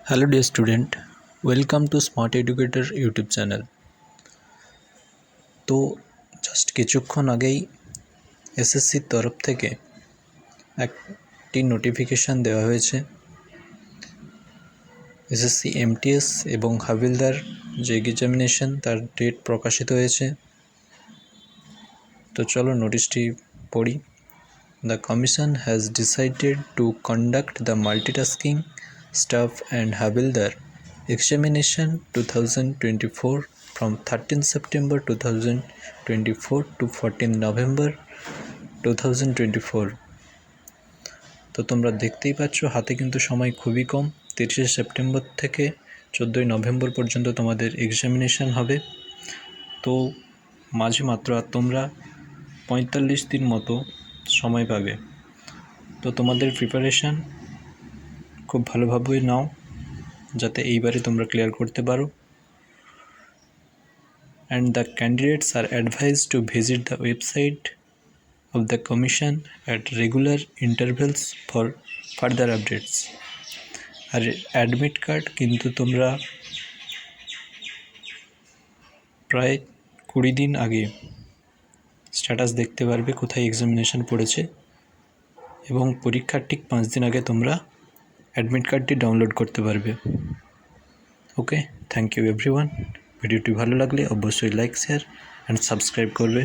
Hello dear student, welcome to Smart Educator YouTube channel। তো just কিছুক্ষণ আগেই এসএসসির তরফ থেকে একটি নোটিফিকেশান দেওয়া হয়েছে। এসএসসি এমটিএস এবং হাবিলদার যে এক্সামিনেশন তার ডেট প্রকাশিত হয়েছে। তো চলো নোটিশটি পড়ি। The Commission has decided to conduct the multitasking staff and Havildar examination 2024 from 13 September 2024 to 14 November 2024। তো তোমরা দেখতেই পাচ্ছ হাতে কিন্তু সময় খুবই কম। 30 সেপ্টেম্বর থেকে 14 নভেম্বর পর্যন্ত তোমাদের এক্সামিনেশন হবে। তো মাঝে মাত্র আর তোমরা 45 দিন মতো সময় পাবে। তো তোমাদের প্রিপারেশান খুব ভালোভাবে নাও যাতে এইবারে তোমরা ক্লিয়ার করতে পারো। And the candidates are advised to visit the website of the commission at regular intervals for further updates. আর অ্যাডমিট কার্ড কিন্তু তোমরা প্রায় 20 দিন আগে স্ট্যাটাস দেখতে পারবে কোথায় এক্সামিনেশন পড়েছে, এবং পরীক্ষার ঠিক 5 দিন আগে তোমরা অ্যাডমিট কার্ডটি ডাউনলোড করতে পারবে। ওকে, থ্যাংক ইউ এভরিওয়ান। ভিডিওটি ভালো লাগলে অবশ্যই লাইক, শেয়ার অ্যান্ড সাবস্ক্রাইব করবে।